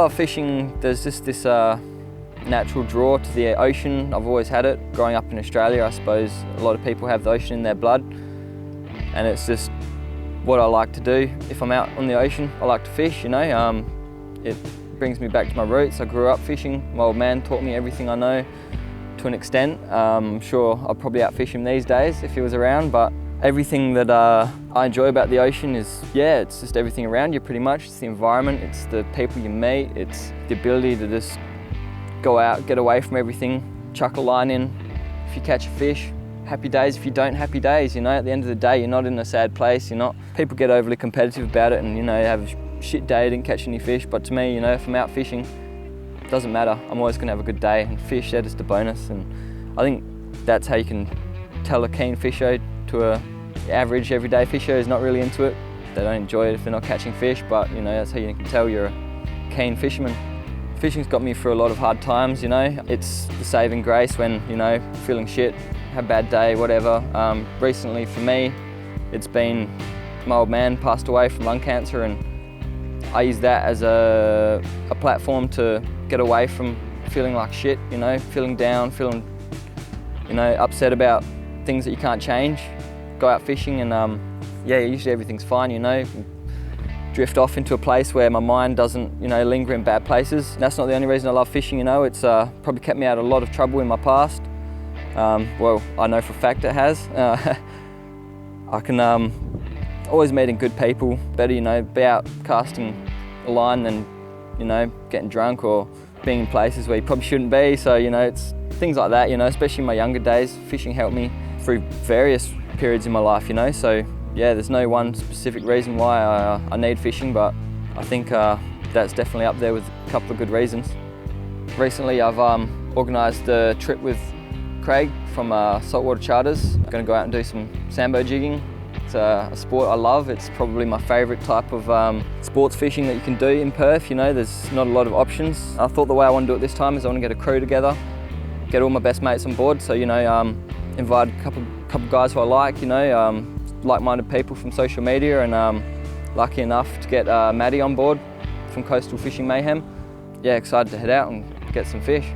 love fishing. There's just this natural draw to the ocean. I've always had it. Growing up in Australia, I suppose a lot of people have the ocean in their blood, and it's just what I like to do. If I'm out on the ocean, I like to fish, you know. It brings me back to my roots. I grew up fishing. My old man taught me everything I know to an extent. I'm sure I'd probably outfish him these days if he was around, but everything that I enjoy about the ocean is, yeah, it's just everything around you pretty much. It's the environment, it's the people you meet, it's the ability to just go out, get away from everything, chuck a line in. If you catch a fish, happy days. If you don't, happy days. You know, at the end of the day, you're not in a sad place. You're not. People get overly competitive about it, and you know, have a shit day, didn't catch any fish. But to me, you know, if I'm out fishing, it doesn't matter. I'm always going to have a good day, and fish, they're just a bonus. And I think that's how you can tell a keen fisher to a average everyday fisher who's not really into it. They don't enjoy it if they're not catching fish, but you know, that's how you can tell you're a keen fisherman. Fishing's got me through a lot of hard times, you know. It's the saving grace when, you know, feeling shit, have a bad day, whatever. Recently for me, it's been my old man passed away from lung cancer, and I use that as a platform to get away from feeling like shit, you know, feeling down, feeling, you know, upset about things that you can't change. Go out fishing and yeah, usually everything's fine, you know. Drift off into a place where my mind doesn't, you know, linger in bad places. And that's not the only reason I love fishing, you know. It's probably kept me out of a lot of trouble in my past. Well, I know for a fact it has. I can always meeting good people. Better, you know, be out casting a line than, you know, getting drunk or being in places where you probably shouldn't be. So, you know, it's things like that, you know, especially in my younger days. Fishing helped me through various periods in my life, you know. So yeah, there's no one specific reason why I need fishing, but I think that's definitely up there with a couple of good reasons. Recently I've organised a trip with Craig from Saltwater Charters. I'm going to go out and do some sambo jigging. It's a sport I love. It's probably my favourite type of sports fishing that you can do in Perth. You know, there's not a lot of options. I thought the way I want to do it this time is I want to get a crew together, get all my best mates on board. So, you know, invite a couple guys who I like, you know, like-minded people from social media, and lucky enough to get Maddie on board from Coastal Fishing Mayhem. Yeah, excited to head out and get some fish.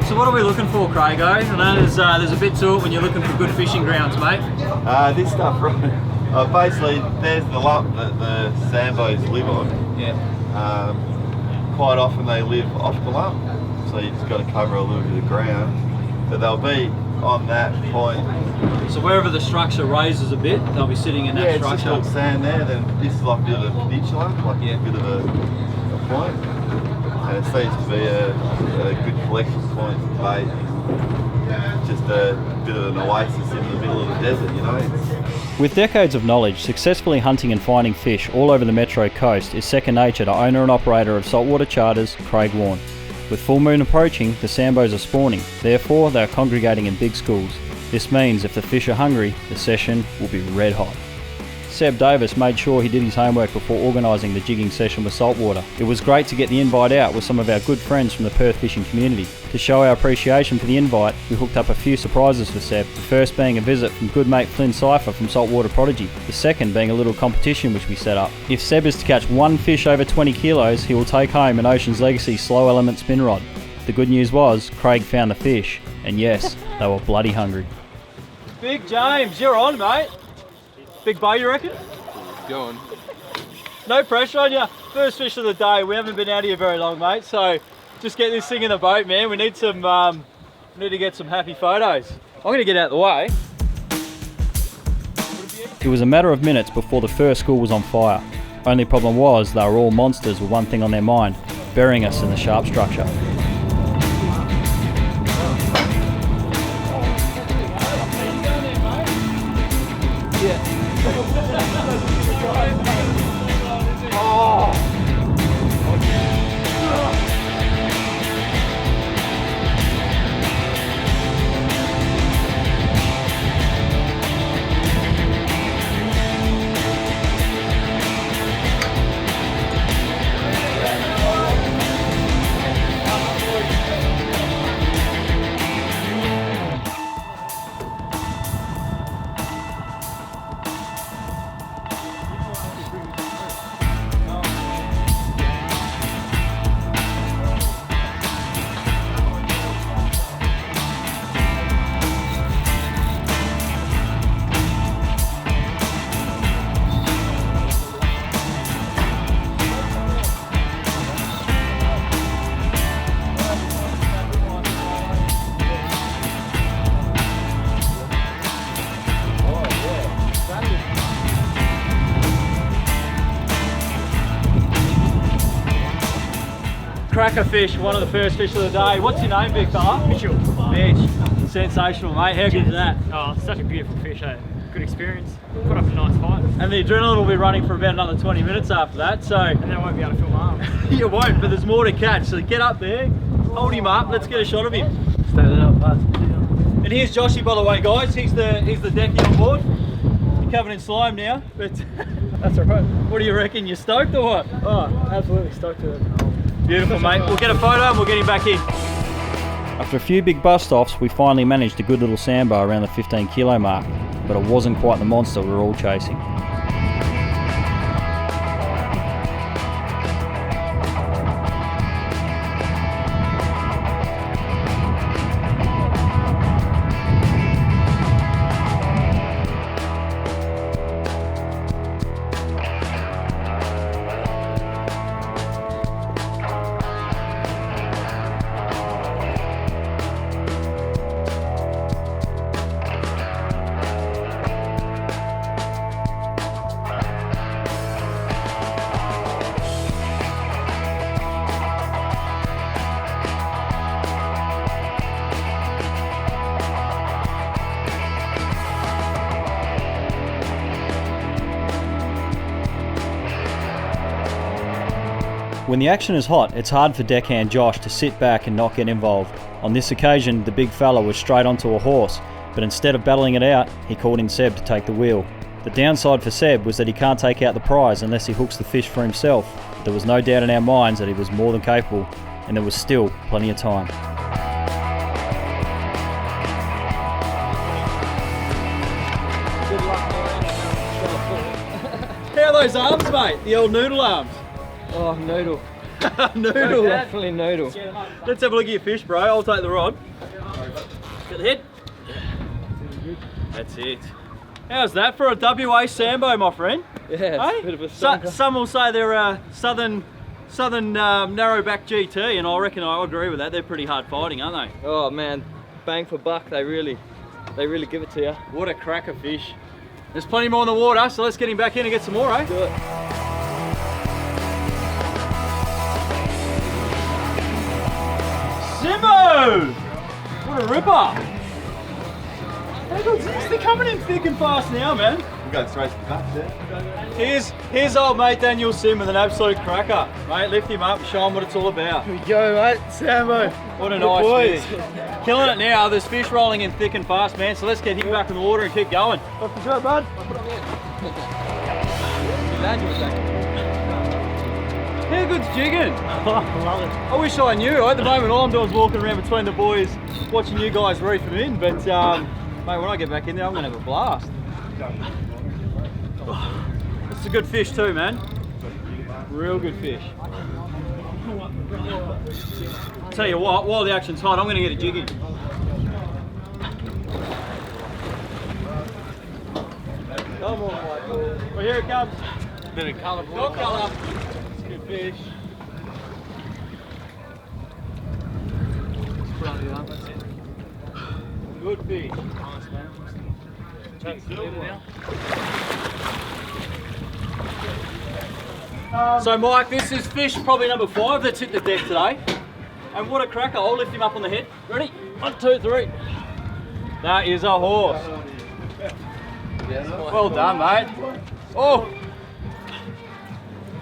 So what are we looking for, Craigo? I know there's a bit to it when you're looking for good fishing grounds, mate. This stuff, right? Basically, there's the lump that the sambos live on. Yeah. Quite often they live off the lump, so you just got to cover a little bit of ground. But they'll be on that point. So wherever the structure raises a bit, they'll be sitting in that structure. Yeah, it's just sand there. Then this is like a bit of a peninsula, like a bit of a point. And it seems to be a good collection point for bait. Just a bit of an oasis in the middle of the desert, you know. With decades of knowledge, successfully hunting and finding fish all over the Metro Coast is second nature to owner and operator of Saltwater Charters, Craig Warren. With full moon approaching, the sambos are spawning, therefore they are congregating in big schools. This means if the fish are hungry, the session will be red hot. Seb Davis made sure he did his homework before organising the jigging session with Saltwater. It was great to get the invite out with some of our good friends from the Perth fishing community. To show our appreciation for the invite, we hooked up a few surprises for Seb, the first being a visit from good mate Flynn Cypher from Saltwater Prodigy, the second being a little competition which we set up. If Seb is to catch one fish over 20 kilos, he will take home an Ocean's Legacy slow element spin rod. The good news was, Craig found the fish, and yes, they were bloody hungry. Big James, you're on, mate. Big bow, you reckon? Going. No pressure on you. First fish of the day. We haven't been out here very long, mate. So just get this thing in the boat, man. We need some. We need to get some happy photos. I'm going to get out of the way. It was a matter of minutes before the first school was on fire. Only problem was they were all monsters with one thing on their mind: burying us in the sharp structure. cracker fish, one of the first fish of the day. What's your name, big fella? Mitchell. Mitch. Sensational, mate. How good is that? Oh, such a beautiful fish, eh? Good experience. Put up a nice fight. And the adrenaline will be running for about another 20 minutes after that, so... And then I won't be able to feel my arms. You won't, but there's more to catch. So get up there, hold him up, let's get a shot of him. Stay that up, bud. And here's Joshy, by the way, guys. He's the decky on board. You're covered in slime now, but... That's alright. What do you reckon? You stoked or what? Oh, absolutely stoked with it. Beautiful, mate. We'll get a photo and we'll get him back in. After a few big bust offs, we finally managed a good little sambo around the 15 kilo mark, but it wasn't quite the monster we were all chasing. When the action is hot, it's hard for deckhand Josh to sit back and not get involved. On this occasion, the big fella was straight onto a horse, but instead of battling it out, he called in Seb to take the wheel. The downside for Seb was that he can't take out the prize unless he hooks the fish for himself, but there was no doubt in our minds that he was more than capable, and there was still plenty of time. How are those arms, mate? The old noodle arms. Oh, noodle. Noodle. Definitely noodle. Let's have a look at your fish, bro. I'll take the rod. Get the head. That's it. How's that for a WA Sambo, my friend? Yeah, it's Hey? a bit of a stonker. Some will say they're a southern narrowback GT, and I reckon I agree with that. They're pretty hard fighting, aren't they? Oh man, bang for buck, they really give it to you. What a cracker fish. There's plenty more in the water, so let's get him back in and get some more, eh? Do it. Simbo! What a ripper! They're coming in thick and fast now, man. We're going straight to the back there. Here's old mate Daniel Sim with an absolute cracker. Mate, lift him up and show him what it's all about. Here we go, mate. Sambo. What a Good nice boys. fish. Killing it now. There's fish rolling in thick and fast, man. So let's get him back in the water and keep going. Off the shot, bud. How good's jigging? Oh, love it. I wish I knew. At the moment, all I'm doing is walking around between the boys, watching you guys reef them in. But mate, when I get back in there, I'm gonna have a blast. It's a good fish too, man. Real good fish. Tell you what, while the action's hot, I'm gonna get a jig in. Come on, Michael. Well, here it comes. Bit of colour. Got colour. It's a good fish. Good fish. Nice, man. So Mike, this is fish probably number 5 that's hit the deck today. And what a cracker. I'll lift him up on the head. Ready? 1, 2, 3. That is a horse. Well done, mate. Oh!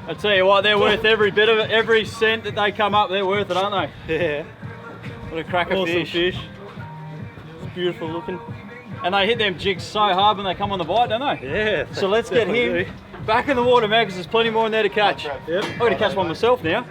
I tell you what, they're worth every bit of it, every cent that they come up, they're worth it, aren't they? Yeah. What a cracker Awesome fish. It's beautiful looking. And they hit them jigs so hard when they come on the bite, don't they? Yeah. So let's get him back in the water, man, because there's plenty more in there to catch. Yep. I'm going to catch one myself now.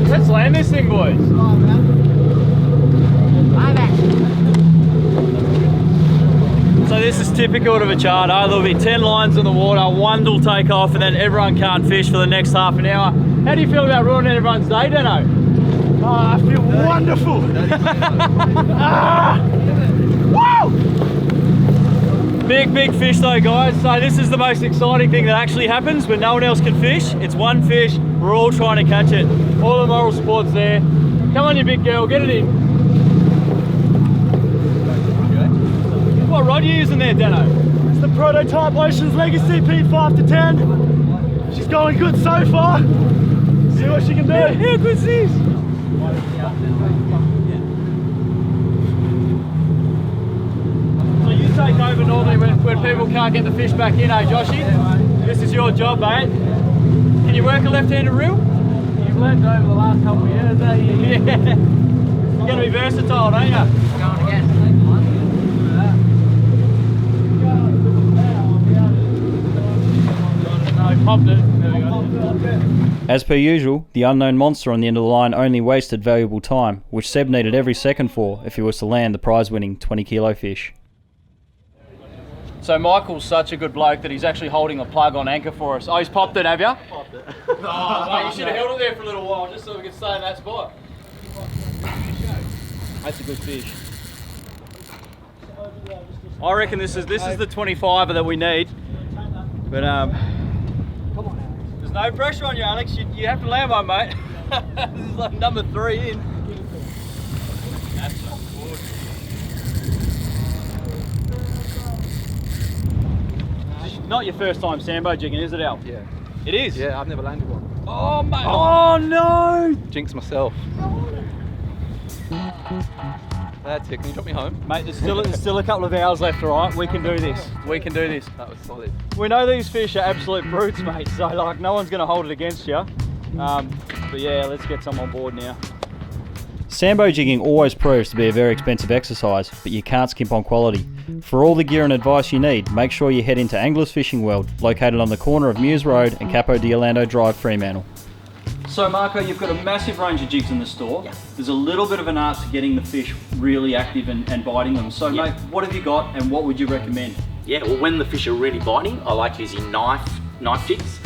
Let's land this thing, boys. this is typical of a charter. There'll be 10 lines in the water, one will take off, and then everyone can't fish for the next half an hour. How do you feel about ruining everyone's day, Dano? Oh, I feel wonderful. Woo! Big fish though, guys. So this is the most exciting thing that actually happens when no one else can fish. It's one fish, we're all trying to catch it. All the moral support's there. Come on, you big girl, get it in. What rod are you using there, Dano? It's the prototype Ocean's Legacy P5 to 10. She's going good so far. See what she can do. How good's this? So you take over normally when people can't get the fish back in, eh, Joshy? This is your job, mate. Can you work a left-handed reel? You've learned over the last couple of years, eh? Yeah. You're going to be versatile, aren't you? Going again. No, he popped it. There we go. As per usual, the unknown monster on the end of the line only wasted valuable time, which Seb needed every second for if he was to land the prize-winning 20-kilo fish. So Michael's such a good bloke that he's actually holding a plug on anchor for us. Oh, he's popped it, have you? Popped it. Oh, mate, you should have held it there for a little while just so we could stay in that spot. That's a good fish. I reckon this is the 25er that we need. But there's no pressure on you, Alex. You have to land one, mate. This is like number 3 in. That's so good. Not your first time sambo jigging, is it, Al? Yeah. It is? Yeah, I've never landed one. Oh, mate. Oh, no. Jinx myself. That's it. Can you drop me home? Mate, there's still a couple of hours left, all right? We can do this. We can do this. That was solid. We know these fish are absolute brutes, mate, so like no one's going to hold it against you. But yeah, let's get some on board now. Sambo jigging always proves to be a very expensive exercise, but you can't skimp on quality. For all the gear and advice you need, make sure you head into Anglers Fishing World, located on the corner of Mews Road and Capo di Orlando Drive, Fremantle. So Marco, you've got a massive range of jigs in the store. Yeah. There's a little bit of an art to getting the fish really active and biting them. So Yeah. mate, what have you got and what would you recommend? Yeah, well, when the fish are really biting, I like using knife jigs.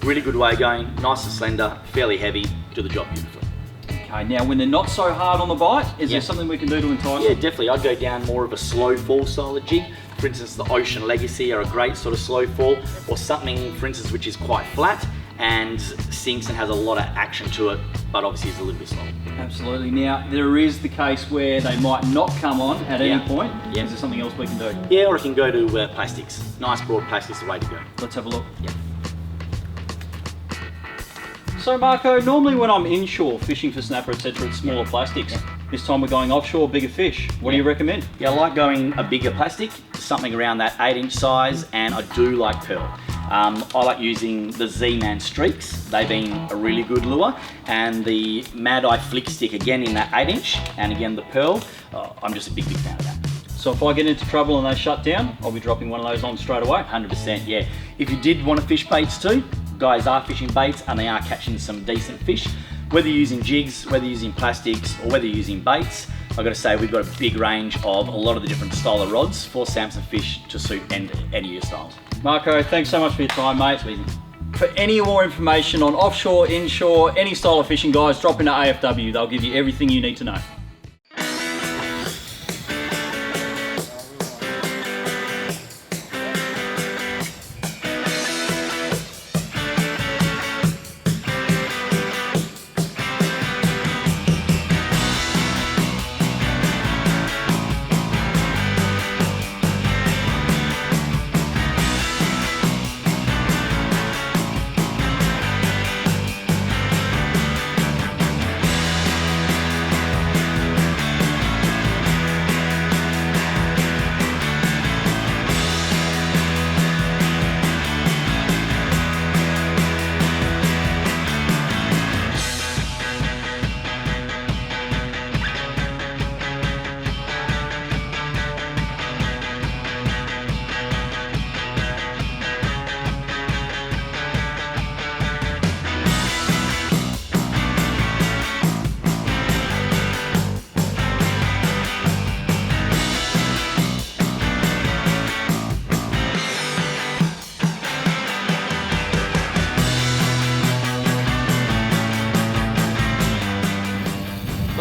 Really good way going, nice and slender, fairly heavy, do the job beautifully. Okay, now when they're not so hard on the bite, is Yeah. there something we can do to entice Yeah, them? definitely. I'd go down more of a slow fall style of jig. For instance, the Ocean Legacy are a great sort of slow fall, or something, for instance, which is quite flat and sinks and has a lot of action to it, but obviously is a little bit slow. Absolutely. Now, there is the case where they might not come on at any point. Yeah. Is there something else we can do? Yeah, or you can go to plastics. Nice broad plastics is the way to go. Let's have a look. Yeah. So Marco, normally when I'm inshore fishing for snapper, etc., it's smaller plastics. This time we're going offshore, bigger fish. What do you recommend? Yeah, I like going a bigger plastic, something around that 8-inch size, and I do like pearl. I like using the Z-Man Streaks. They've been a really good lure, and the Mad Eye Flick Stick again in that 8-inch, and again the pearl. I'm just a big fan of that. So if I get into trouble and they shut down, I'll be dropping one of those on straight away. 100%, yeah. If you did want to fish baits too, guys are fishing baits and they are catching some decent fish. Whether you're using jigs, whether you're using plastics, or whether you're using baits, I've got to say we've got a big range of a lot of the different style of rods for Samson fish to suit any of your styles. Marco, thanks so much for your time, mate. For any more information on offshore, inshore, any style of fishing, guys, drop into AFW. They'll give you everything you need to know.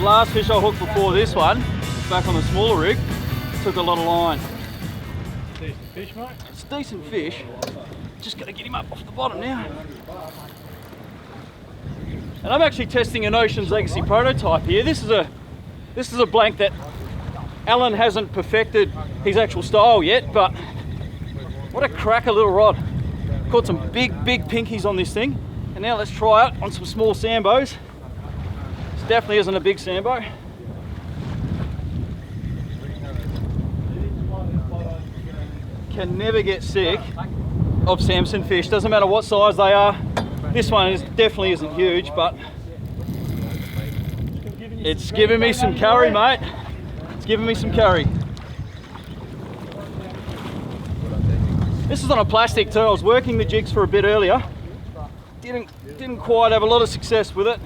last fish I hooked before this one, back on the smaller rig, took a lot of line. Decent fish, mate. It's decent fish. Just got to get him up off the bottom now. And I'm actually testing an Ocean's Legacy prototype here. This is a blank that Alan hasn't perfected his actual style yet, but what a cracker little rod. Caught some big pinkies on this thing. And now let's try it on some small sambos. This definitely isn't a big sambo. Can never get sick of Samson fish. Doesn't matter what size they are. This one definitely isn't huge, but it's giving me some curry, mate. It's giving me some curry. This is on a plastic too. I was working the jigs for a bit earlier. Didn't quite have a lot of success with it.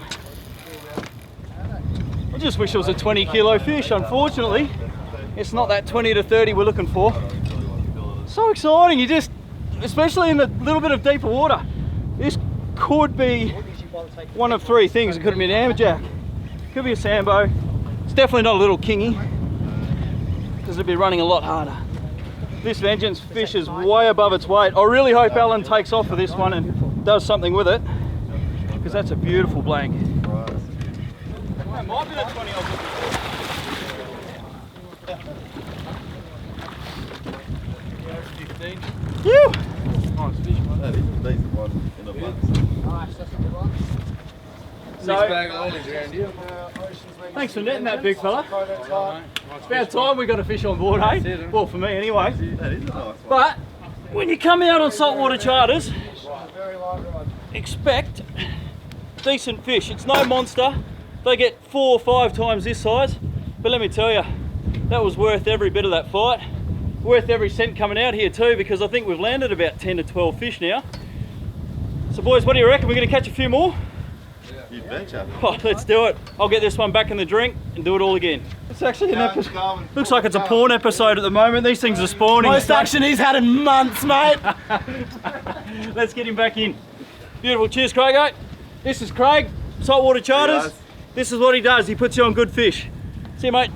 I just wish it was a 20 kilo fish. Unfortunately, it's not that 20 to 30 we're looking for. So exciting, especially in a little bit of deeper water. This could be one of three things. It could be an amberjack, could be a sambo. It's definitely not a little kingy, because it'd be running a lot harder. This Vengeance fish is way above its weight. I really hope Alan takes off for this one and does something with it, because that's a beautiful blank. That might be the 20 I was looking for. Phew! Nice fish, mate. That is a decent one in a month. Nice, that's a good one. Thanks for netting that, big fella. It's about time we got a fish on board, eh? Well, for me anyway. That is a nice one. But when you come out on saltwater charters, expect decent fish. It's no monster. They get 4 or 5 times this size. But let me tell you, that was worth every bit of that fight. Worth every cent coming out here too, because I think we've landed about 10 to 12 fish now. So boys, what do you reckon? We're going to catch a few more? You betcha. Oh, let's do it. I'll get this one back in the drink and do it all again. It's actually an episode. Looks like it's a porn episode at the moment. These things are spawning. Most action he's had in months, mate. Let's get him back in. Beautiful. Cheers, Craig. This is Craig, Saltwater Charters. Hey, guys. This is what he does. He puts you on good fish. See you, mate.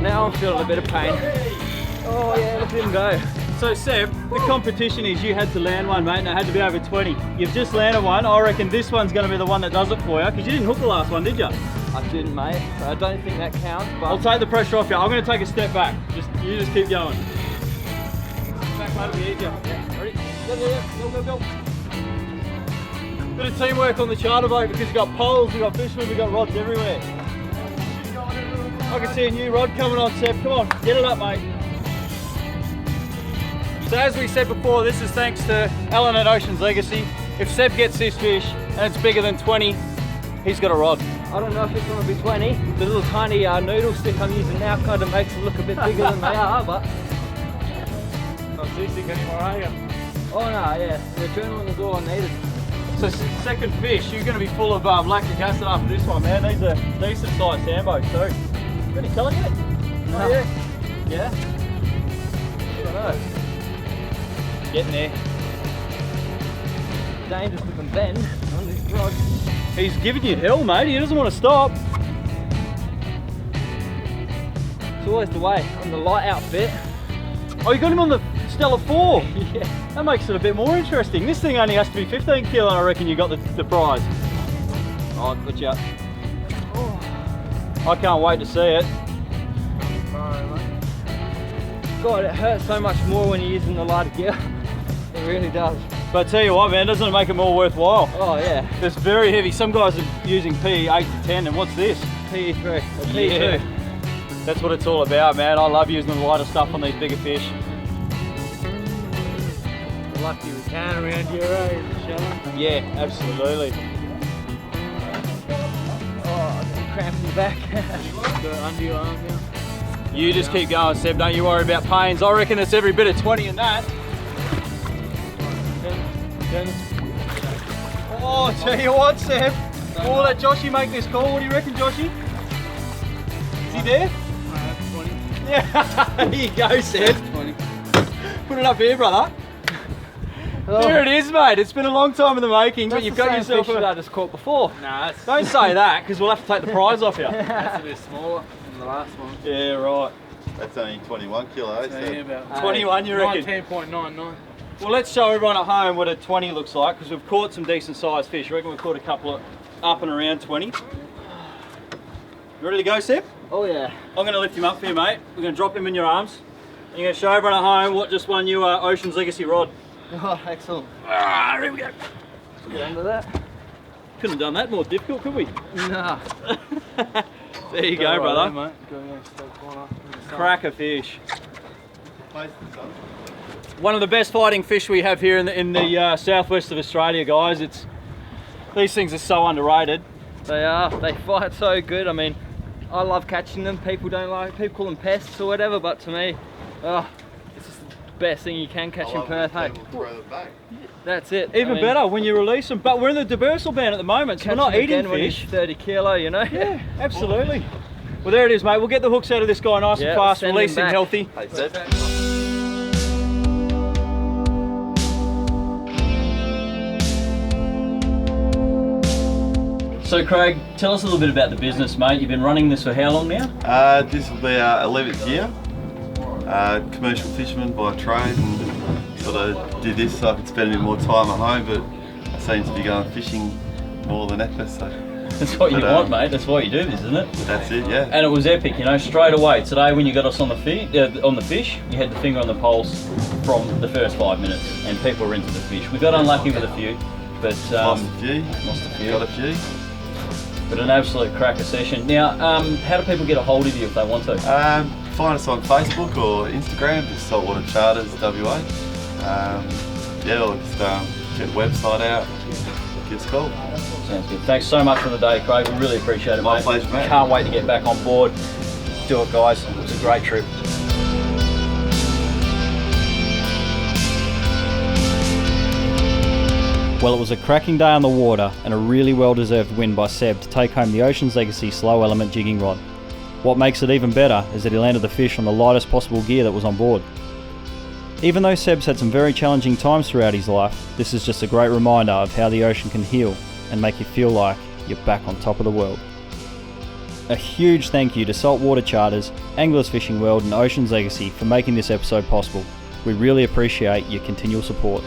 Now I'm feeling a bit of pain. Oh yeah, look at him go. So Seb, the competition is you had to land one, mate, and it had to be over 20. You've just landed one. I reckon this one's going to be the one that does it for you, because you didn't hook the last one, did you? I didn't, mate. I don't think that counts, but I'll take the pressure off you. I'm going to take a step back. You just keep going. Back, mate, it'll be easier. Yeah, ready? Go. Bit of teamwork on the charter boat, because we've got poles, we've got fishermen, we've got rods everywhere. I can see a new rod coming on, Seb. Come on, get it up, mate. So as we said before, this is thanks to Alan at Ocean's Legacy. If Seb gets this fish and it's bigger than 20, he's got a rod. I don't know if it's going to be 20. The little tiny noodle stick I'm using now kind of makes it look a bit bigger than they are, but... Not seasick anymore, are you? Oh no, yeah, the adrenaline is all I needed. So second fish, you're going to be full of lactic acid after this one, man. These are decent sized sambos too. Got any colour yet? No. Yeah? I don't know. Getting there. Dangerous looking bend on this rod. He's giving you hell, mate. He doesn't want to stop. It's always the way on the light outfit. Oh, you got him on the Stella 4. Yeah. That makes it a bit more interesting. This thing only has to be 15 kilo and I reckon you got the prize. Oh, good job. Oh, I can't wait to see it. God, it hurts so much more when you're using the lighter gear. It really does. But I tell you what, man, doesn't it make it more worthwhile? Oh yeah. It's very heavy. Some guys are using PE 8 to 10, and what's this? PE3 or PE2. Yeah. That's what it's all about, man. I love using the lighter stuff on these bigger fish. Lucky we can around here, eh? Sean? Yeah, absolutely. Oh, I'm cramping back. Go under your arm now. You just keep going, Seb. Don't you worry about pains. I reckon it's every bit of 20 in that. Oh, tell you what, Seb. We'll let Joshy make this call. What do you reckon, Joshy? there? 20. Yeah, here you go, Seb. 20. Put it up here, brother. There it is, mate. It's been a long time in the making, but you've got yourself that I just caught before. Nah, that's, Don't say that, because we'll have to take the prize off you. that's a bit smaller than the last one. Yeah, right. That's only 21 kilos. So, yeah, about 21, you reckon? 19.99. Well, let's show everyone at home what a 20 looks like, because we've caught some decent sized fish. I reckon we've caught a couple of up and around 20. You ready to go, Seb? Oh yeah. I'm going to lift him up for you, mate. We're going to drop him in your arms. And you're going to show everyone at home what just won you Ocean's Legacy rod. Oh, excellent. Ah, here we go. Get under that. Couldn't have done that more difficult, could we? Nah. There you go, brother. Mate. Go against that corner. Crack a fish. One of the best fighting fish we have here in the southwest of Australia, guys. These things are so underrated. They are. They fight so good. I mean, I love catching them. People don't like. People call them pests or whatever, but to me, it's just the best thing you can catch in Perth. Hey, Throw them back. that's it. Even better when you release them. But we're in the demersal ban at the moment, so we're not eating fish. 30 kilo, you know. Yeah, absolutely. Well, there it is, mate. We'll get the hooks out of this guy nice and fast. send Release him back. healthy. Hey, Seb. So, Craig, tell us a little bit about the business, mate. You've been running this for how long now? This will be our 11th year. Commercial fisherman by trade, and sort of did this so I could spend a bit more time at home, but I seem to be going fishing more than ever, so That's what you want, mate. That's why you do this, isn't it? that's it, yeah. And it was epic, you know, straight away. Today when you got us on the fish, you had the finger on the pulse from the first 5 minutes, and people were into the fish. We got unlucky with a few, but Lost a few, got got a few. But an absolute cracker session. Now, how do people get a hold of you if they want to? Find us on Facebook or Instagram, just Saltwater Charters WA. Yeah, or just get the website out, give us a call. Sounds good. Thanks so much for the day, Craig. We really appreciate it, My mate. pleasure, mate. Can't wait to get back on board. Do it, guys. It was a great trip. Well, it was a cracking day on the water and a really well-deserved win by Seb to take home the Ocean's Legacy slow element jigging rod. What makes it even better is that he landed the fish on the lightest possible gear that was on board. Even though Seb's had some very challenging times throughout his life, this is just a great reminder of how the ocean can heal and make you feel like you're back on top of the world. A huge thank you to Saltwater Charters, Anglers Fishing World and Ocean's Legacy for making this episode possible. We really appreciate your continual support.